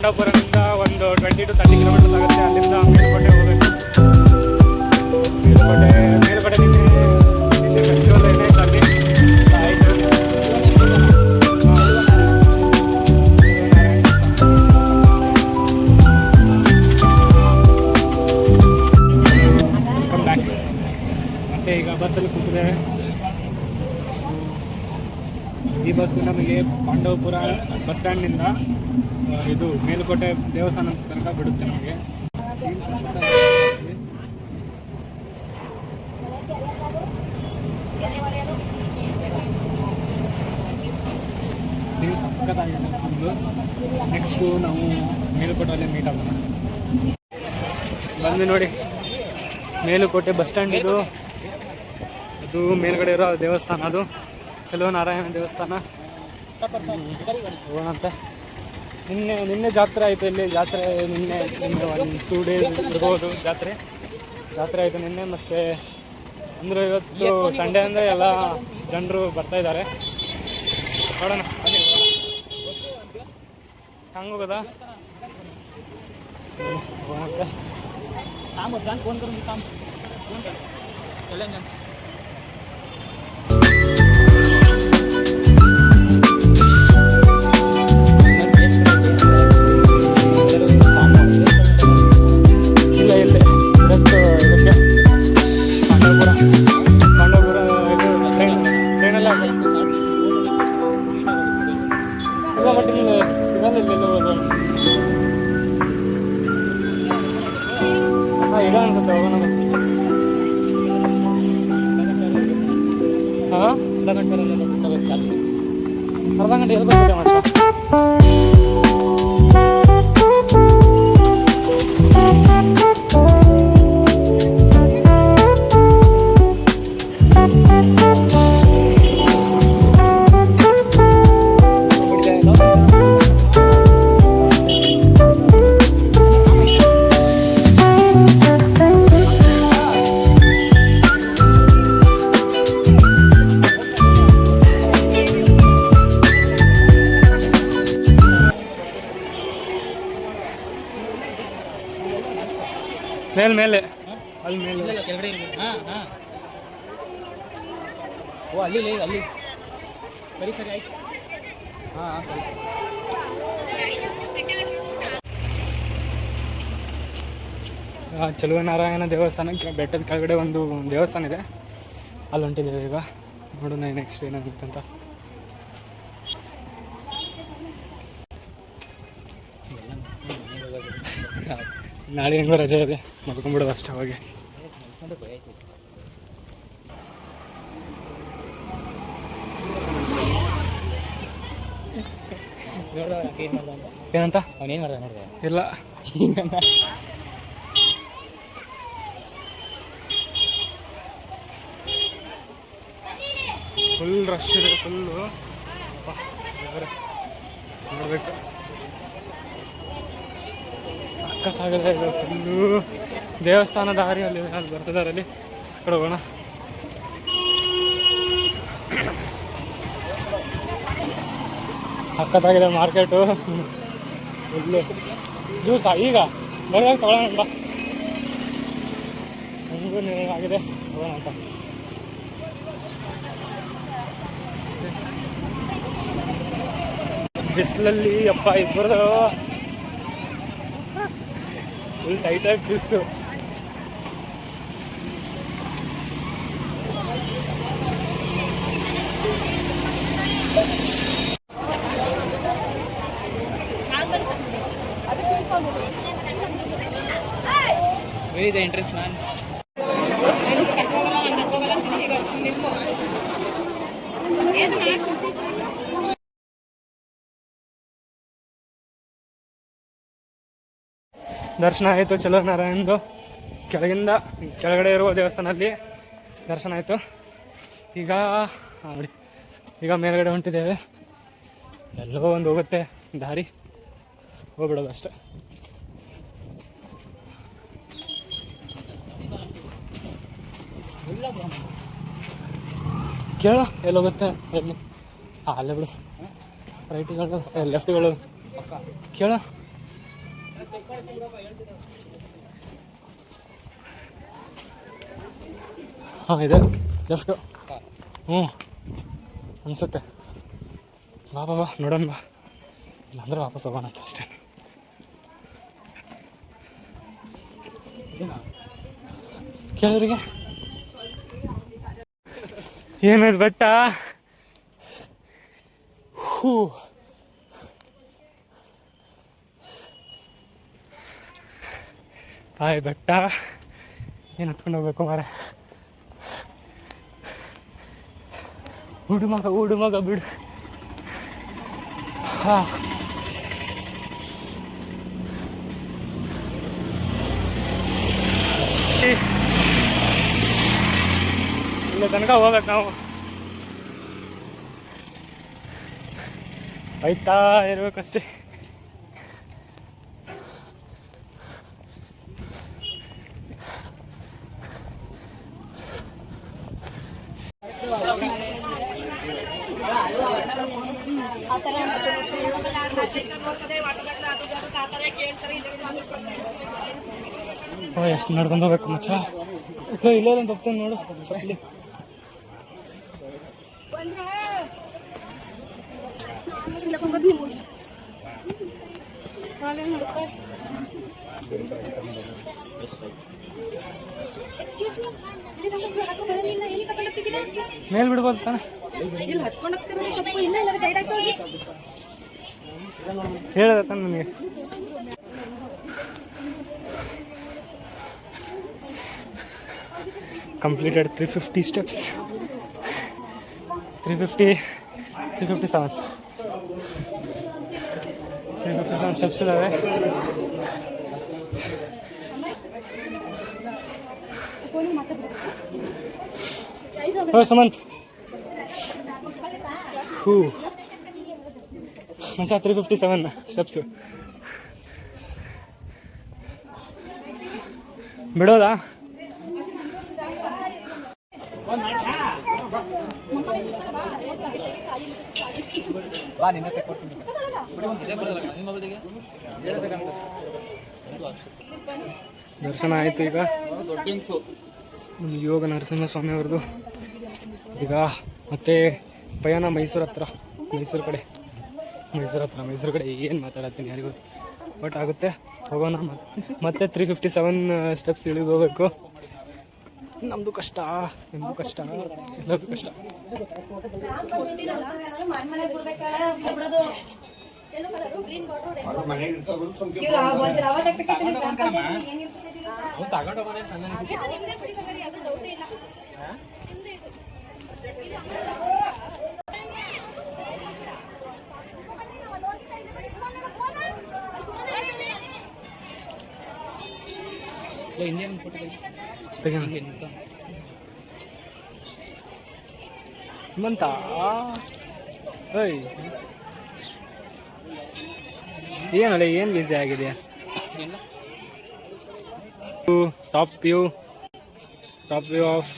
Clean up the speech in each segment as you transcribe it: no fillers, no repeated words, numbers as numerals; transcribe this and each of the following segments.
ಪಾಂಡವಪುರದಿಂದ ಒಂದು 20 to 30 kilometres ಆಗುತ್ತೆ. ಅಲ್ಲಿಂದ ಮೇಲುಕೋಟೆ ಹೋಗಬೇಕು. ಮೇಲುಕೋಟೆ ನಿನ್ನೆ ಫೆಸ್ಟಿವಲ್ ಏನಾಯ್ತು ಅಲ್ಲಿ ಆಯಿತು. Welcome back. ಮತ್ತೆ ಈಗ ಬಸ್ಸಲ್ಲಿ ಕೂತಿದ್ದೇವೆ. ಈ ಬಸ್ಸು ನಮಗೆ ಪಾಂಡವಪುರ ಬಸ್ ಸ್ಟ್ಯಾಂಡ್ನಿಂದ ಇದು ಮೇಲುಕೋಟೆ ದೇವಸ್ಥಾನ ತನಕ ಬಿಡುತ್ತೆ. ನಮಗೆ ಸೀನ್ ಸಖತ್ತಾಗಿದೆ ಫುಲ್ಲು. ನೆಕ್ಸ್ಟು ನಾವು ಮೇಲುಕೋಟೆಯಲ್ಲೇ ಮೀಟ್ ಆಗೋಣ. ಬಂದು ನೋಡಿ, ಮೇಲುಕೋಟೆ ಬಸ್ ಸ್ಟ್ಯಾಂಡ್ ಇದು. ಅದು ಮೇಲ್ಗಡೆ ಇರೋ ದೇವಸ್ಥಾನ, ಅದು ಚೆಲುವನಾರಾಯಣ ದೇವಸ್ಥಾನ. ಹೋಗೋಣಂತ. ನಿನ್ನೆ ಜಾತ್ರೆ ಆಯಿತು ಇಲ್ಲಿ. ಜಾತ್ರೆ ನಿನ್ನೆ ಒಂದು 2 days ಇರ್ಬೋದು. ಜಾತ್ರೆ ಆಯಿತು ನಿನ್ನೆ. ಮತ್ತು ಅಂದರೆ ಇವತ್ತು ಸಂಡೇ ಅಂದರೆ ಎಲ್ಲ ಜನರು ಬರ್ತಾಯಿದ್ದಾರೆ. ನೋಡೋಣ ಹಂಗೆ ಹೋಗೋದಾ. ಈಗ ಅನ್ಸುತ್ತೆ ಹೋಗೋಣ. ಹಾಂ, ಅರ್ಧ ಗಂಟೆ ಎಲ್ಲಿ ಬರ್ತಿದೆ ಮನುಷ್ಯ. ಮೇಲೆ ಅಲ್ಲಿ ಮೇಲೆ ಕೆಳಗಡೆ. ಓ ಅಲ್ಲಿ ಸರಿ ಆಯ್ತು. ಸರಿ. ಚೆಲುವನಾರಾಯಣ ದೇವಸ್ಥಾನಕ್ಕೆ ಬೆಟ್ಟದ ಕೆಳಗಡೆ ಒಂದು ದೇವಸ್ಥಾನ ಇದೆ, ಅಲ್ಲಿ ಹೊಂಟಿದ್ದೇವೆ ಈಗ. ನೋಡೋಣ ನೆಕ್ಸ್ಟ್ ಏನಾಗುತ್ತೆ ಅಂತ. ನಾಳೆ ಹೆಂಗೋ ರಜೆ ಇದೆ, ಮಲ್ಕೊಂಡ್ಬಿಡೋದು ಅಷ್ಟೇ ಹೋಗಿ. ಏನಂತ ಅವನೇನು ಮಾಡ್ದ ನೋಡಿದೆ ಇಲ್ಲ. ಫುಲ್ ರಶ್ ಇದೆ, ಫುಲ್ಲು ನೋಡಬೇಕು. ಸಖತ್ತಾಗಿದೆ ಇದು ಫುಲ್ಲು. ದೇವಸ್ಥಾನ ದಾರಿ ಅಲ್ಲಿ ಬರ್ತಿದ್ದಾರೆ, ಅಲ್ಲಿ ಕಡೆ ಹೋಗೋಣ. ಸಖತ್ತಾಗಿದೆ ಮಾರ್ಕೆಟು ಫುಲ್ಲು. ಜ್ಯೂಸ ಈಗ ಬರುವಾಗ ತೊಗೊಳ್ಳೋಣ ಅಂತ. ನಮಗೂ ಆಗಿದೆ, ಹೋಗೋಣ ಅಂತ. ಬಿಸಿಲಲ್ಲಿ ಅಪ್ಪ ಇಬ್ಬರದು ಫುಲ್ ಟೈಟಾಗಿ Bisu. Where is the entrance, man? ದರ್ಶನ ಆಯಿತು ಚೆಲುವನಾರಾಯಣದು. ಕೆಳಗಡೆ ಇರುವ ದೇವಸ್ಥಾನದಲ್ಲಿ ದರ್ಶನ ಆಯಿತು. ಈಗ ನೋಡಿ, ಈಗ ಮೇಲ್ಗಡೆ ಹೊಂಟಿದ್ದೇವೆ. ಎಲ್ಲೋ ಒಂದು ಹೋಗುತ್ತೆ ದಾರಿ, ಹೋಗ್ಬಿಡೋದು ಅಷ್ಟೆ. ಕೇಳ ಎಲ್ಲೋಗುತ್ತೆ, ಎಲ್ಲಿ ಅಲ್ಲೇ ಬಿಡು, ರೈಟಿಗಳು ಲೆಫ್ಟ್ಗಳು ಕೇಳ. ಹಾಂ ಇದೆ ಲೆಫ್ಟು. ಹ್ಞೂ ಅನಿಸುತ್ತೆ. ಬಾ ಬಾ ಬಾ ನೋಡೋಣ ಬಾ, ಇಲ್ಲಾಂದ್ರೆ ವಾಪಸ್ ಹೋಗೋಣ ಅಂತ ಅಷ್ಟೇ. ಕೇಳಿದ್ರಿಗೆ ಏನಿದೆ ಬೆಟ್ಟ? ಹೂ ತಾಯಿ ಬೆಟ್ಟ ಏನು ಹತ್ಕೊಂಡು ಹೋಗ್ಬೇಕು ಮಾರೆ. ಊಡು ಮಗ ಬಿಡು. ಹಾಂ ಇಲ್ಲಿ ತನಕ ಹೋಗ್ಬೇಕು ನಾವು. ಆಯ್ತಾ ಇರ್ಬೇಕಷ್ಟೇ. ಎಷ್ಟು ನಡ್ಕೊಂಡು ಹೋಗ್ಬೇಕು ಮಚ್ಚ. ಇಲ್ಲೇ ಒಂದು ಹೋಗ್ತಾನೆ ನೋಡು ಇಲ್ಲಿ. ಮೇಲ್ ಬಿಡ್ಬೋದು ತಾನೆ, ಹೇಳಿದ ತಾನೆ ನನಗೆ. completed 350 steps. 357 ಸ್ಟೆಪ್ಸ್ ಇದ್ದಾವೆ. ಓ ಸುಮಂತ್, ಹೂ ಮಚ್ಚ 357 ಸ್ಟೆಪ್ಸು ಬಿಡೋದಾ? ದರ್ಶನ ಆಯಿತು. ಈಗ ನಮ್ಮ ಯೋಗ ನರಸಿಂಹಸ್ವಾಮಿ ಅವ್ರದ್ದು. ಈಗ ಮತ್ತೆ ಪಯಣ ಮೈಸೂರು ಕಡೆ ಏನು ಮಾತಾಡತ್ತೀನಿ ಯಾರಿಗೂ ಬಟ್ ಆಗುತ್ತೆ, ಹೋಗೋಣ. ಮತ್ತೆ 357 ಸ್ಟೆಪ್ಸ್ ಇಳಿದು ಹೋಗ್ಬೇಕು. ನಮ್ಮದು ಕಷ್ಟ, ನಿಮ್ಮದು ಕಷ್ಟ, ಎಲ್ಲರಿಗೂ ಕಷ್ಟ. ಸುಮಂತ ಏನಲ್ಲ, ಏನು ಬಿಸಿ ಆಗಿದೆಯಾ? ಟಾಪ್ ವ್ಯೂ ಆಫ್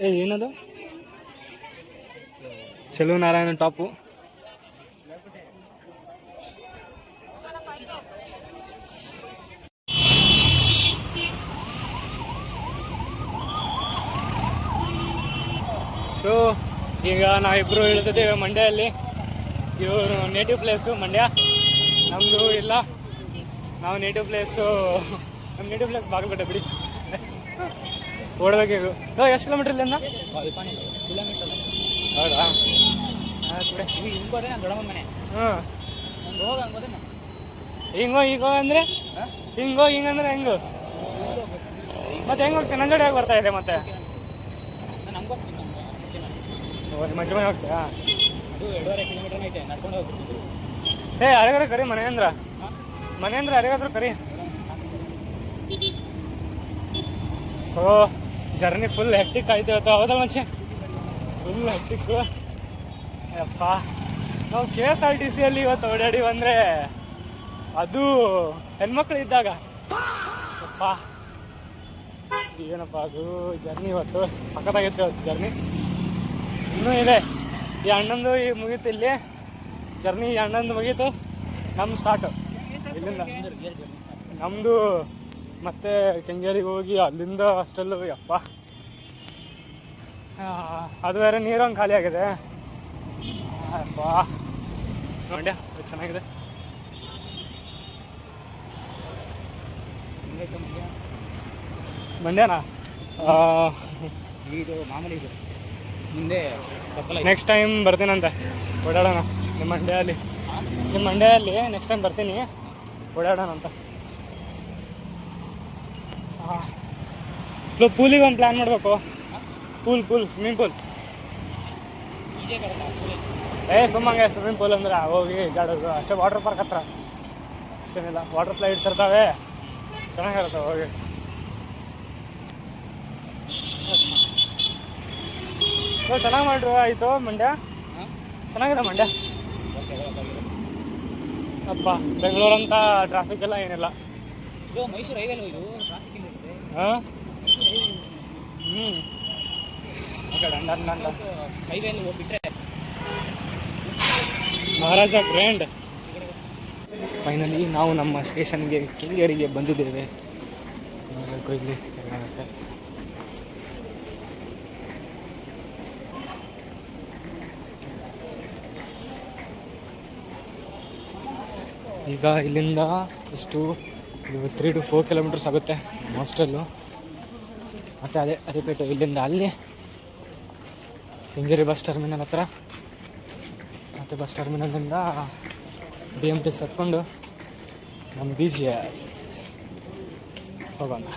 ಏನದು? ಚೆಲುವನಾರಾಯಣ ಟಾಪು. ಸೊ ಈಗ ನಾವಿಬ್ಬರು ಇಳ್ತಿದ್ದೇವೆ ಮಂಡ್ಯಲ್ಲಿ. ಇವರು ನೇಟಿವ್ ಪ್ಲೇಸು ಮಂಡ್ಯ, ನಮ್ಮದು ಇಲ್ಲ. ನಾವು ನೇಟಿವ್ ಪ್ಲೇಸ್ ಬಾಗಲಕೋಟೆ ಬಿಡಿ. ಓಡಬೇಕು. ಎಷ್ಟು ಕಿಲೋಮೀಟ್ರ್ ಇಲ್ಲಿಂದ? ಹೌದಾ? ದೊಡ್ಡಮ್ಮನ ಮನೆ. ಹಾಂ ಹಿಂಗೋ ಅಂದರೆ ಹಿಂಗಂದ್ರೆ ಹೆಂಗು ಮತ್ತೆ ಹೆಂಗೆ ಹೋಗ್ತೀನಿ? ನಂಜೋಡಿ ಆಗಿ ಬರ್ತಾ ಇದೆ ಮತ್ತೆ ಮಚ್ಚ ಮನೆ ಹೋಗ್ತೀಯಾ? 2.5 ಕಿಲೋಮೀಟರ್ ಐತೆ, ನಡ್ಕೊಂಡು ಹೋಗ್ತೀನಿ. ಯಾರಿಗಾದ್ರೂ ಕರಿ, ಮನೆಯಂದ್ರ ಯಾರಿಗಾದ್ರೂ ಕರಿ. ಸೊ ಜರ್ನಿ ಫುಲ್ ಹೆಕ್ಟಿಕ್ ಆಯ್ತು ಇವತ್ತು, ಹೌದಲ್ಲ ಮಚ್ಚೆ? ಫುಲ್ ಹೆಕ್ಟಿಕ್ಕು. ಅಪ್ಪ ನಾವು KSRTCಯಲ್ಲಿ ಇವತ್ತು ಓಡಾಡಿ ಅಂದರೆ ಅದು ಹೆಣ್ಮಕ್ಳು ಇದ್ದಾಗ. ಅಪ್ಪ ಏನಪ್ಪ ಅದು ಜರ್ನಿ ಇವತ್ತು ಸಖತ್ತಾಗಿತ್ತು. ಇವತ್ತು ಜರ್ನಿ ಇನ್ನೂ ಇದೆ. ಈ ಅಣ್ಣಂದು ಈಗ ಮುಗೀತು, ಇಲ್ಲಿ ಜರ್ನಿ ಅಣ್ಣಂದು ಮುಗೀತು, ನಮ್ಮ ಸ್ಟಾರ್ಟು ಇಲ್ಲಿಂದ. ನಮ್ಮದು ಮತ್ತೆ ಕೆಂಗೇರಿಗೆ ಹೋಗಿ ಅಲ್ಲಿಂದ ಹಾಸ್ಟೆಲ್ಲು ಯಪ್ಪ, ಅದು ಬೇರೆ ನೀರೊಂದು ಖಾಲಿ ಆಗಿದೆ. ಅಪ್ಪ ಮಂಡ್ಯ ಚೆನ್ನಾಗಿದೆ. ಮಂಡ್ಯನಾ ಇದು ಮಾಮೂಲಿ ಇದು ಮುಂದೆ ನೆಕ್ಸ್ಟ್ ಟೈಮ್ ಬರ್ತೀನಂತೆ, ಓಡಾಡೋಣ ನಿಮ್ಮ ಮಂಡ್ಯಲ್ಲಿ ನೆಕ್ಸ್ಟ್ ಟೈಮ್ ಬರ್ತೀನಿ, ಓಡಾಡೋಣ ಅಂತ. ಪೂಲಿಗೆ ಒಂದು ಪ್ಲ್ಯಾನ್ ಮಾಡಬೇಕು. Pool swimming pool. ಸುಮ್ಮಂಗೆ ಸ್ವಿಮ್ಮಿಂಗ್ ಪೂಲ್ ಅಂದ್ರೆ ಹೋಗಿ ಜಾಡೋದು ಅಷ್ಟೇ. ವಾಟರ್ ಪಾರ್ಕ್ ಹತ್ರ ಅಷ್ಟೇನಿಲ್ಲ, ವಾಟರ್ ಸ್ಲೈಡ್ಸ್ ಇರ್ತಾವೆ, ಚೆನ್ನಾಗಿರುತ್ತೆ ಹೋಗಿ. ಸೊ ಚೆನ್ನಾಗಿ ಮಾಡ್ರು ಆಯಿತು. ಮಂಡ್ಯ ಚೆನ್ನಾಗಿದೆ. ಮಂಡ್ಯ ಅಪ್ಪ, ಬೆಂಗಳೂರಂತ ಟ್ರಾಫಿಕ್ ಎಲ್ಲ ಏನಿಲ್ಲ. ಇದು ಮೈಸೂರು ಹೈವೇಲು, ಇದು ಟ್ರಾಫಿಕ್ ಇಲ್ಲ. ಹಾಂ ಹೈವೇಲಿ ಹೋಗ್ಬಿಟ್ರೆ ಮಹಾರಾಜ ಗ್ರ್ಯಾಂಡ್. ಫೈನಲಿ ನಾವು ನಮ್ಮ ಸ್ಟೇಷನ್ಗೆ ಕೆಂಗೇರಿಗೆ ಬಂದಿದ್ದೇವೆ. ಇಲ್ಲಿ ಏನಾಗುತ್ತೆ ಈಗ ಇಲ್ಲಿಂದ ಎಷ್ಟು 3 to 4 ಕಿಲೋಮೀಟರ್ಸ್ ಆಗುತ್ತೆ ಹಾಸ್ಟೆಲ್ಲು. ಮತ್ತು ಅದೇ ರಿಪೀಟು ಇಲ್ಲಿಂದ ಅಲ್ಲಿ ಕೆಂಗೇರಿ ಬಸ್ ಟರ್ಮಿನಲ್ ಹತ್ರ, ಮತ್ತು ಬಸ್ ಟರ್ಮಿನಲಿಂದ BMTS ಹತ್ಕೊಂಡು ನಮ್ಮ BGS ಹೋಗೋಣ.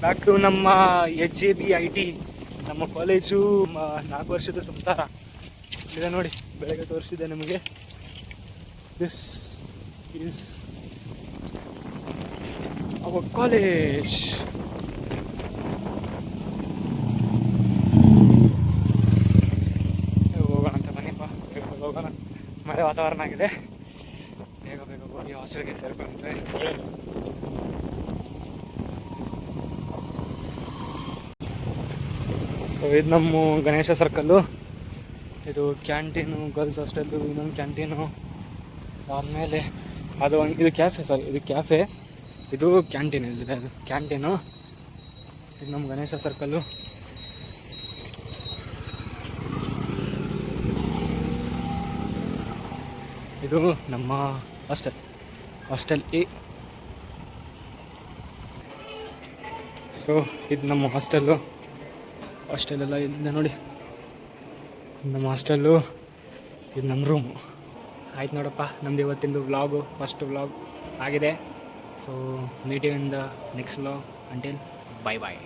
ಬ್ಯಾಕ್ ಟು ನಮ್ಮ HJB IT, ನಮ್ಮ ಕಾಲೇಜು 4 ವರ್ಷದ ಸಂಸಾರ ಇದೆ ನೋಡಿ. ಬೆಳಗ್ಗೆ ತೋರಿಸಿದೆ ನಿಮಗೆ. This is our college. ಹೋಗೋಣ ಅಂತ ಬನ್ನಿಪ್ಪ, ಬೇಗ ಹೋಗೋಣ. ಮಳೆ ವಾತಾವರಣ ಆಗಿದೆ, ಬೇಗ ಹೋಗಿ ಹಾಸ್ಟೆಲ್ಗೆ ಸೇರ್ಕೊಂಡ್ರೆ ಒಳ್ಳೆಯದು. ಸೊ ಇದು ನಮ್ಮ ಗಣೇಶ ಸರ್ಕಲ್ಲು. ಇದು ಕ್ಯಾಂಟೀನು, ಗರ್ಲ್ಸ್ ಹಾಸ್ಟೆಲ್ಲು, ಇನ್ನೊಂದು ಕ್ಯಾಂಟೀನು. ಆದಮೇಲೆ ಇದು ಕ್ಯಾಫೆ, ಇದು ಕ್ಯಾಫೆ, ಇದು ಕ್ಯಾಂಟೀನ್. ಇಲ್ಲಿದೆ ಅದು ಕ್ಯಾಂಟೀನು. ಇದು ನಮ್ಮ ಗಣೇಶ ಸರ್ಕಲ್ಲು. ಇದು ನಮ್ಮ ಹಾಸ್ಟೆಲ್ A. ಸೊ ಇದು ನಮ್ಮ ಹಾಸ್ಟೆಲೆಲ್ಲ ಇಲ್ಲಿಂದ ನೋಡಿ. ನಮ್ಮ ಹಾಸ್ಟೆಲ್ಲು, ಇದು ನಮ್ಮ ರೂಮು. ಆಯ್ತು ನೋಡಪ್ಪ, ನಮ್ಮದು ಇವತ್ತಿಂದು ವ್ಲಾಗು, ಫಸ್ಟ್ ವ್ಲಾಗ್ ಆಗಿದೆ. So meet you in the next vlog. Until bye bye.